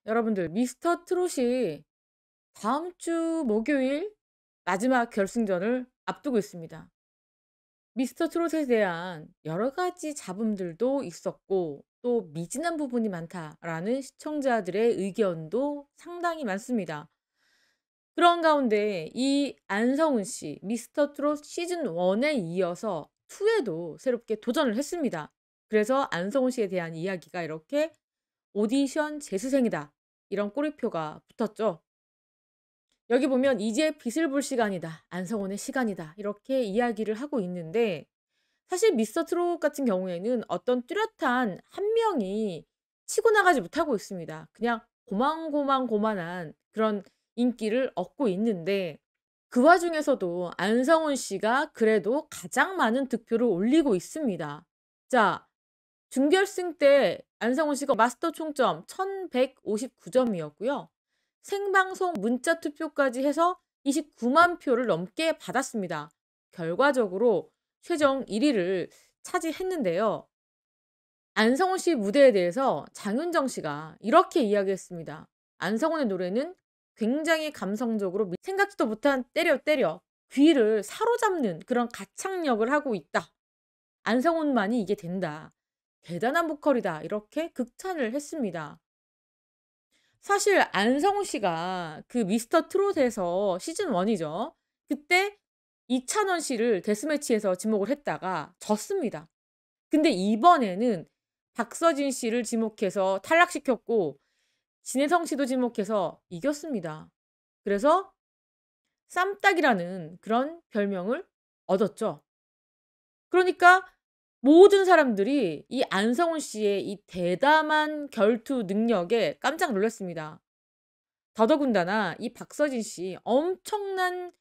여러분들 미스터 트롯이 다음 주 목요일 마지막 결승전을 앞두고 있습니다. 미스터 트롯에 대한 여러 가지 잡음들도 있었고 또 미진한 부분이 많다라는 시청자들의 의견도 상당히 많습니다. 그런 가운데 이 안성훈 씨 미스터 트롯 시즌 1에 이어서 2에도 새롭게 도전을 했습니다. 그래서 안성훈 씨에 대한 이야기가 이렇게 오디션 재수생이다, 이런 꼬리표가 붙었죠. 여기 보면 "이제 빛을 볼 시간이다. 안성훈의 시간이다." 이렇게 이야기를 하고 있는데, 사실 미스터 트롯 같은 경우에는 어떤 뚜렷한 한 명이 치고 나가지 못하고 있습니다. 그냥 고만고만고만한 그런 인기를 얻고 있는데, 그 와중에서도 안성훈 씨가 그래도 가장 많은 득표를 올리고 있습니다. 자, 준결승 때 안성훈 씨가 마스터 총점 1,159 점이었고요. 생방송 문자 투표까지 해서 29만 표를 넘게 받았습니다. 결과적으로 최종 1위를 차지했는데요. 안성훈 씨 무대에 대해서 장윤정 씨가 이렇게 이야기했습니다. "안성훈의 노래는 굉장히 감성적으로 생각지도 못한 때려 때려 귀를 사로잡는 그런 가창력을 하고 있다. 안성훈만이 이게 된다. 대단한 보컬이다." 이렇게 극찬을 했습니다. 사실 안성우 씨가 그 미스터 트롯에서 시즌 1 이죠. 그때 이찬원 씨를 데스매치에서 지목을 했다가 졌습니다. 근데 이번에는 박서진 씨를 지목해서 탈락시켰고 진혜성 씨도 지목해서 이겼습니다. 그래서 쌈딱이라는 그런 별명을 얻었죠. 그러니까 모든 사람들이 이 안성훈 씨의 이 대담한 결투 능력에 깜짝 놀랐습니다. 더더군다나 이 박서진 씨 엄청난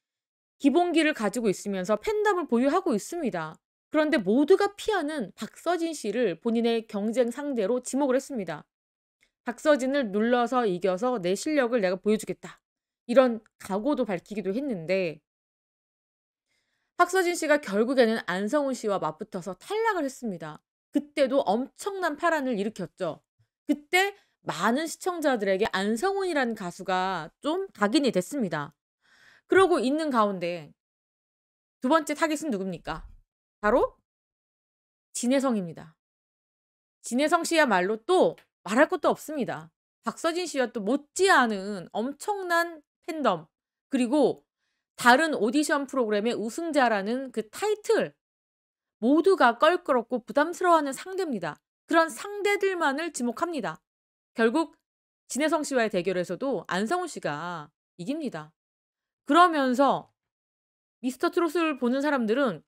기본기를 가지고 있으면서 팬덤을 보유하고 있습니다. 그런데 모두가 피하는 박서진 씨를 본인의 경쟁 상대로 지목을 했습니다. "박서진을 눌러서 이겨서 내 실력을 내가 보여주겠다." 이런 각오도 밝히기도 했는데, 박서진 씨가 결국에는 안성훈 씨와 맞붙어서 탈락을 했습니다. 그때도 엄청난 파란을 일으켰죠. 그때 많은 시청자들에게 안성훈이라는 가수가 좀 각인이 됐습니다. 그러고 있는 가운데 두 번째 타깃은 누굽니까? 바로 진혜성입니다. 진혜성 씨야말로 또 말할 것도 없습니다. 박서진 씨와 또 못지않은 엄청난 팬덤, 그리고 다른 오디션 프로그램의 우승자라는 그 타이틀, 모두가 껄끄럽고 부담스러워하는 상대입니다. 그런 상대들만을 지목합니다. 결국 진혜성 씨와의 대결에서도 안성훈 씨가 이깁니다. 그러면서 미스터 트롯을 보는 사람들은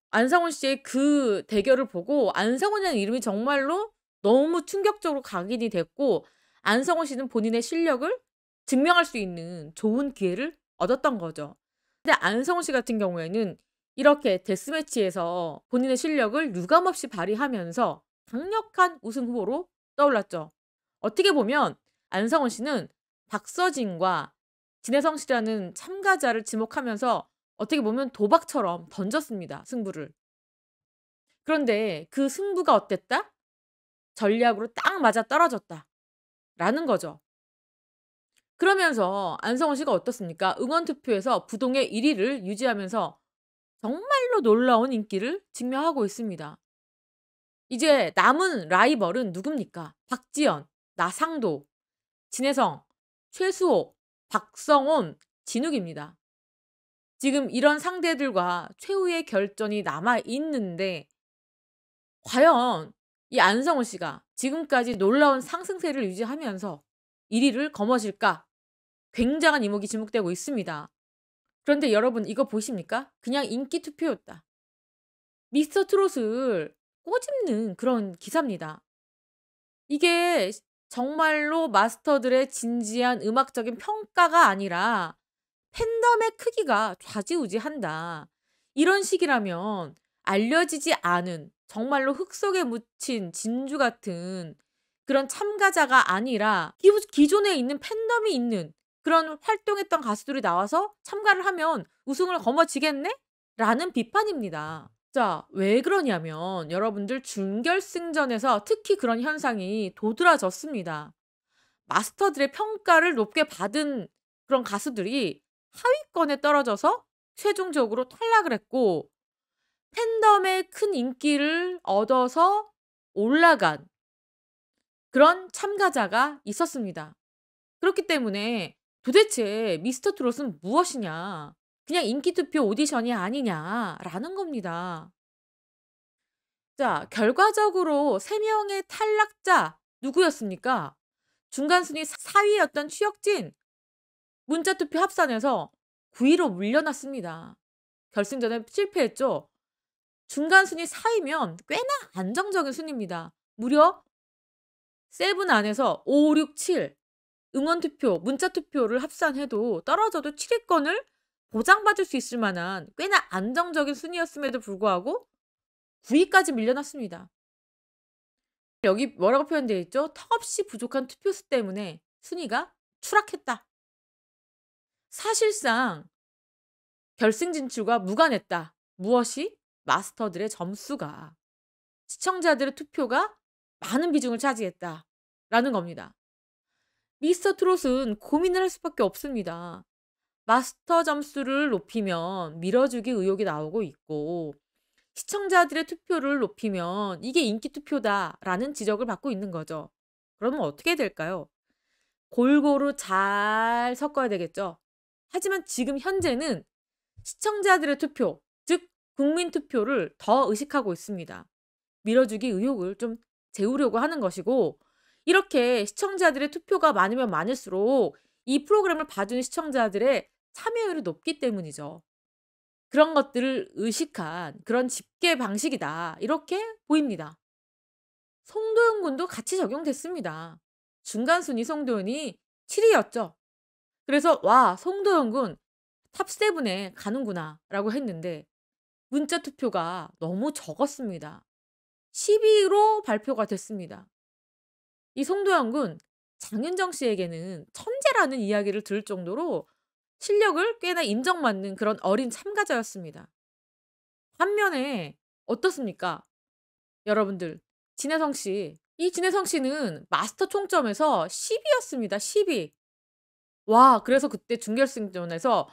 안성훈 씨의 그 대결을 보고 안성훈이라는 이름이 정말로 너무 충격적으로 각인이 됐고, 안성훈 씨는 본인의 실력을 증명할 수 있는 좋은 기회를 얻었던 거죠. 근데 안성훈 씨 같은 경우에는 이렇게 데스매치에서 본인의 실력을 유감없이 발휘하면서 강력한 우승 후보로 떠올랐죠. 어떻게 보면 안성훈 씨는 박서진과 진혜성 씨라는 참가자를 지목하면서 어떻게 보면 도박처럼 던졌습니다, 승부를. 그런데 그 승부가 어땠다? 전략으로 딱 맞아떨어졌다라는 거죠. 그러면서 안성훈 씨가 어떻습니까? 응원 투표에서 부동의 1 위를 유지하면서 정말로 놀라운 인기를 증명하고 있습니다. 이제 남은 라이벌은 누굽니까? 박지연, 나상도, 진혜성, 최수호, 박성훈, 진욱입니다. 지금 이런 상대들과 최후의 결전이 남아 있는데, 과연 이 안성훈 씨가 지금까지 놀라운 상승세를 유지하면서 1 위를 거머쥘까? 굉장한 이목이 지목되고 있습니다. 그런데 여러분 이거 보십니까? 그냥 인기 투표였다. 미스터 트롯을 꼬집는 그런 기사입니다. 이게 정말로 마스터들의 진지한 음악적인 평가가 아니라 팬덤의 크기가 좌지우지한다. 이런 식이라면 알려지지 않은 정말로 흙 속에 묻힌 진주 같은 그런 참가자가 아니라 기존에 있는 팬덤이 있는 그런 활동했던 가수들이 나와서 참가를 하면 우승을 거머쥐겠네? 라는 비판입니다. 자, 왜 그러냐면 여러분들 준결승전에서 특히 그런 현상이 도드라졌습니다. 마스터들의 평가를 높게 받은 그런 가수들이 하위권에 떨어져서 최종적으로 탈락을 했고, 팬덤의 큰 인기를 얻어서 올라간 그런 참가자가 있었습니다. 그렇기 때문에 도대체 미스터 트롯은 무엇이냐? 그냥 인기 투표 오디션이 아니냐라는 겁니다. 자, 결과적으로 3 명의 탈락자 누구였습니까? 중간 순위 4 위였던 추혁진, 문자 투표 합산해서 9 위로 물러났습니다. 결승전에 실패했죠. 중간 순위 4 위면 꽤나 안정적인 순위입니다. 무려 세븐 안에서 5, 6, 7 응원 투표, 문자 투표를 합산해도 떨어져도 7 위권을 보장받을 수 있을 만한 꽤나 안정적인 순위였음에도 불구하고 9 위까지 밀려났습니다. 여기 뭐라고 표현되어 있죠? 턱없이 부족한 투표수 때문에 순위가 추락했다. 사실상 결승 진출과 무관했다. 무엇이? 마스터들의 점수가. 시청자들의 투표가 많은 비중을 차지했다라는 겁니다. 미스터 트롯은 고민을 할 수밖에 없습니다. 마스터 점수를 높이면 밀어주기 의혹이 나오고 있고, 시청자들의 투표를 높이면 이게 인기 투표다라는 지적을 받고 있는 거죠. 그러면 어떻게 될까요? 골고루 잘 섞어야 되겠죠. 하지만 지금 현재는 시청자들의 투표, 즉 국민 투표를 더 의식하고 있습니다. 밀어주기 의혹을 좀 재우려고 하는 것이고, 이렇게 시청자들의 투표가 많으면 많을수록 이 프로그램을 봐주는 시청자들의 참여율이 높기 때문이죠. 그런 것들을 의식한 그런 집계 방식이다, 이렇게 보입니다. 송도연 군도 같이 적용됐습니다. 중간 순위 송도연이 7 위였죠. 그래서 '와, 송도연 군 탑 7에 가는구나.'라고 했는데 문자 투표가 너무 적었습니다. 10위로 발표가 됐습니다. 이 송도연 군, 장윤정 씨에게는 천재라는 이야기를 들을 정도로 실력을 꽤나 인정받는 그런 어린 참가자였습니다. 반면에 어떻습니까? 여러분들, 진혜성 씨. 이 진혜성 씨는 마스터 총점에서 10 위였습니다. 10 위. 와, 그래서 그때 준결승전에서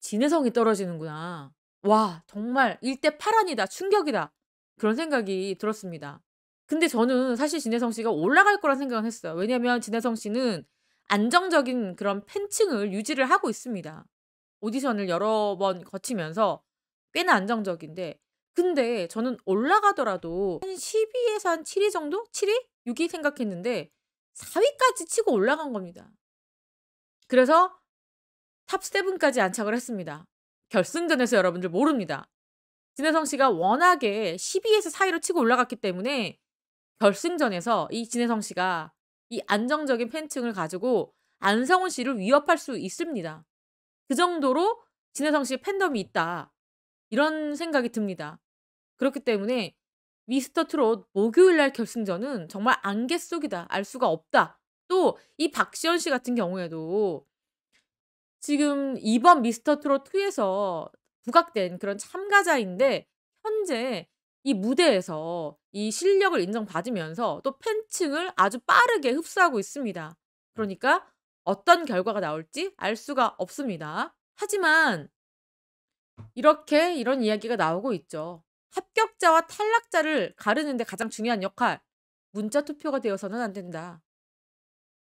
'진혜성이 떨어지는구나. 와, 정말 일대파란이다. 충격이다.' 그런 생각이 들었습니다. 근데 저는 사실 진혜성 씨가 올라갈 거란 생각은 했어요. 왜냐면 진혜성 씨는 안정적인 그런 팬층을 유지를 하고 있습니다. 오디션을 여러 번 거치면서 꽤나 안정적인데, 근데 저는 올라가더라도 한 10 위에서 한 7 위 정도? 7 위? 6위 생각했는데 4 위까지 치고 올라간 겁니다. 그래서 탑 7 까지 안착을 했습니다. 결승전에서 여러분들 모릅니다. 진혜성 씨가 워낙에 10 위에서 4 위로 치고 올라갔기 때문에 결승전에서 이 진혜성 씨가 이 안정적인 팬층을 가지고 안성훈 씨를 위협할 수 있습니다. 그 정도로 진혜성 씨의 팬덤이 있다, 이런 생각이 듭니다. 그렇기 때문에 미스터 트롯 목요일 날 결승전은 정말 안개 속이다. 알 수가 없다. 또 이 박시연 씨 같은 경우에도 지금 이번 미스터 트롯 2에서 부각된 그런 참가자인데, 현재 이 무대에서 이 실력을 인정받으면서 또 팬층을 아주 빠르게 흡수하고 있습니다. 그러니까 어떤 결과가 나올지 알 수가 없습니다. 하지만 이렇게 이런 이야기가 나오고 있죠. 합격자와 탈락자를 가르는 데 가장 중요한 역할, 문자 투표가 되어서는 안 된다.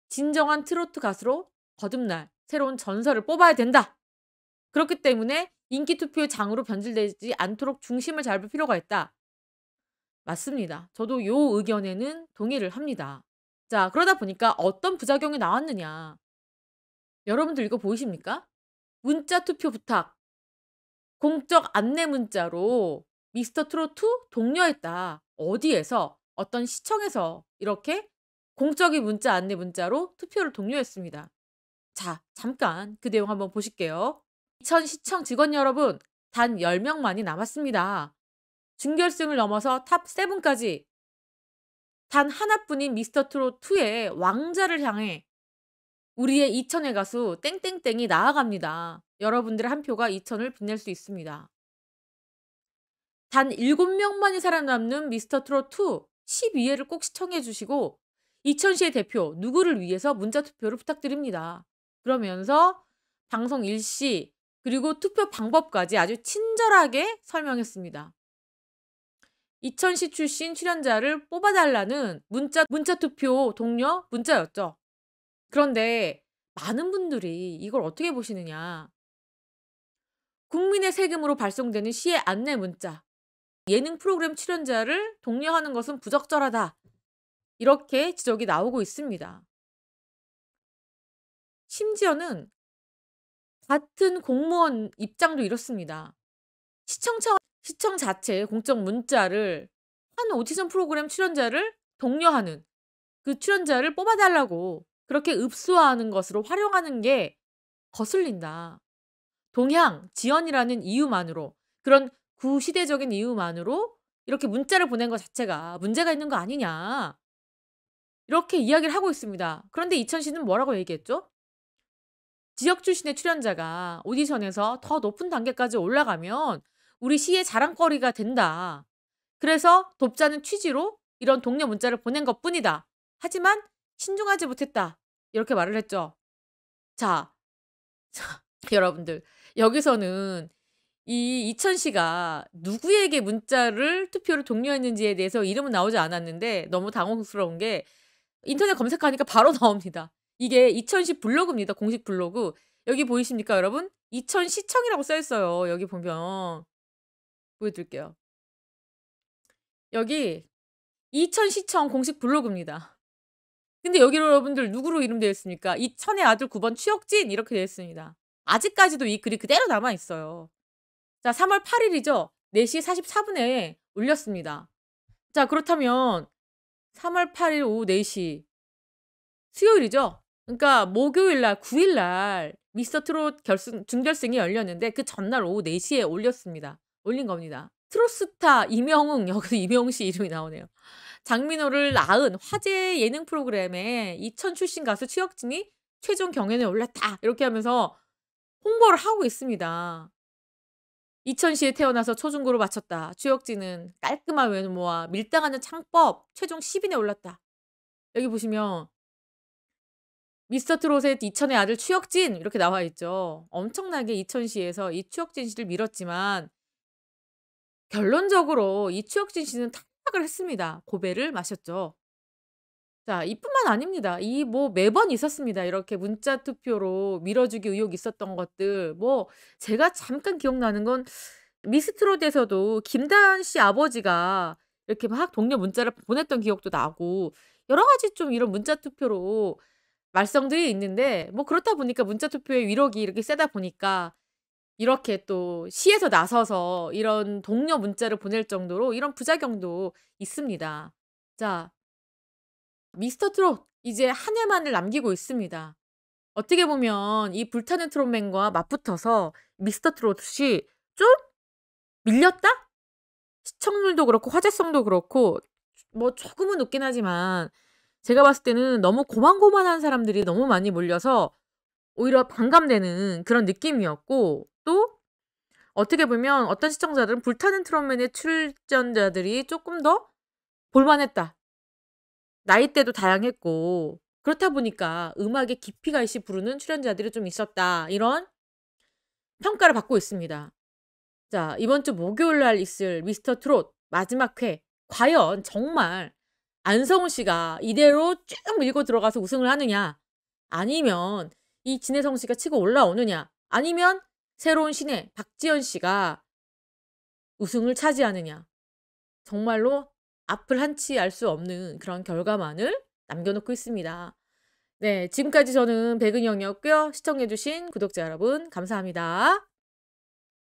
진정한 트로트 가수로 거듭날 새로운 전설을 뽑아야 된다. 그렇기 때문에 인기 투표의 장으로 변질되지 않도록 중심을 잡을 필요가 있다. 맞습니다. 저도 요 의견에는 동의를 합니다. 자, 그러다 보니까 어떤 부작용이 나왔느냐. 여러분들 이거 보이십니까? 문자 투표 부탁, 공적 안내 문자로 미스터 트롯 2 독려했다. 어디에서? 어떤 시청에서 이렇게 공적인 문자 안내 문자로 투표를 독려했습니다. 자, 잠깐 그 내용 한번 보실게요. 이천 시청 직원 여러분, 단 10명만이 남았습니다. 준결승을 넘어서 탑 7까지 단 하나뿐인 미스터 트롯 2의 왕자를 향해 우리의 이천의 가수 땡땡땡이 나아갑니다. 여러분들의 한 표가 이천을 빛낼 수 있습니다. 단 7명만이 살아남는 미스터 트롯 2 12회를 꼭 시청해 주시고, 이천시의 대표 누구를 위해서 문자 투표를 부탁드립니다. 그러면서 방송 일시 그리고 투표 방법까지 아주 친절하게 설명했습니다. 이천시 출신 출연자를 뽑아달라는 문자 투표 동료 문자였죠. 그런데 많은 분들이 이걸 어떻게 보시느냐. 국민의 세금으로 발송되는 시의 안내 문자, 예능 프로그램 출연자를 독려하는 것은 부적절하다. 이렇게 지적이 나오고 있습니다. 심지어는 같은 공무원 입장도 이렇습니다. 시청 자체의 공적 문자를 한 오디션 프로그램 출연자를 독려하는 그 출연자를 뽑아달라고 그렇게 읍소하는 것으로 활용하는 게 거슬린다. 동향, 지연이라는 이유만으로, 그런 구시대적인 이유만으로 이렇게 문자를 보낸 것 자체가 문제가 있는 거 아니냐. 이렇게 이야기를 하고 있습니다. 그런데 이천시는 뭐라고 얘기했죠? 지역 출신의 출연자가 오디션에서 더 높은 단계까지 올라가면 우리 시의 자랑거리가 된다. 그래서 돕자는 취지로 이런 독려 문자를 보낸 것뿐이다. 하지만 신중하지 못했다. 이렇게 말을 했죠. 자, 여러분들 여기서는 이 이천시가 누구에게 문자를 투표를 독려했는지에 대해서 이름은 나오지 않았는데 너무 당혹스러운 게 인터넷 검색하니까 바로 나옵니다. 이게 이천시 블로그입니다. 공식 블로그. 여기 보이십니까 여러분? 이천시청이라고 써 있어요. 여기 보면 보여드릴게요. 여기 이천시청 공식 블로그입니다. 근데 여기 여러분들 누구로 이름 되어 있습니까? 이천의 아들 9번 추혁진 이렇게 되어 있습니다. 아직까지도 이 글이 그대로 남아 있어요. 자, 3월 8일이죠. 4시 44분에 올렸습니다. 자, 그렇다면 3월 8일 오후 4시 수요일이죠. 그러니까 목요일 날 9일 날 미스터트롯 준결승이 열렸는데 그 전날 오후 4시에 올렸습니다. 올린 겁니다. 트롯스타 이명웅, 여기서 이명웅 씨 이름이 나오네요. 장민호를 낳은 화제 예능 프로그램에 이천 출신 가수 추혁진이 최종 경연에 올랐다. 이렇게 하면서 홍보를 하고 있습니다. 이천시에 태어나서 초중고를 마쳤다. 추혁진은 깔끔한 외모와 밀당하는 창법 최종 10인에 올랐다. 여기 보시면 미스터트롯의 이천의 아들 추혁진 이렇게 나와 있죠. 엄청나게 이천시에서 이 추혁진 씨를 밀었지만 결론적으로 이 추혁진 씨는 탈락을 했습니다. 고배를 마셨죠. 자, 이뿐만 아닙니다. 이 뭐 매번 있었습니다. 이렇게 문자 투표로 밀어주기 의혹이 있었던 것들. 뭐 제가 잠깐 기억나는 건 미스트롯에서도 김다한 씨 아버지가 이렇게 막 동료 문자를 보냈던 기억도 나고 여러 가지 좀 이런 문자 투표로 말썽들이 있는데 뭐 그렇다 보니까 문자 투표의 위력이 이렇게 세다 보니까 이렇게 또 시에서 나서서 이런 동료 문자를 보낼 정도로 이런 부작용도 있습니다. 자, 미스터트롯 이제 한 해만을 남기고 있습니다. 어떻게 보면 이 불타는 트롯맨과 맞붙어서 미스터트롯이 좀 밀렸다? 시청률도 그렇고 화제성도 그렇고 뭐 조금은 높긴 하지만 제가 봤을 때는 너무 고만고만한 사람들이 너무 많이 몰려서 오히려 반감되는 그런 느낌이었고 또 어떻게 보면 어떤 시청자들은 불타는 트롯맨의 출전자들이 조금 더 볼만했다. 나이대도 다양했고 그렇다 보니까 음악에 깊이가 있이 부르는 출연자들이 좀 있었다. 이런 평가를 받고 있습니다. 자, 이번 주 목요일 날 있을 미스터트롯 마지막 회 과연 정말 안성훈 씨가 이대로 쭉 밀고 들어가서 우승을 하느냐 아니면 이 진혜성 씨가 치고 올라오느냐 아니면 새로운 신예 박지현 씨가 우승을 차지하느냐 정말로 앞을 한치 알 수 없는 그런 결과만을 남겨놓고 있습니다. 네, 지금까지 저는 백은영이었고요. 시청해주신 구독자 여러분 감사합니다.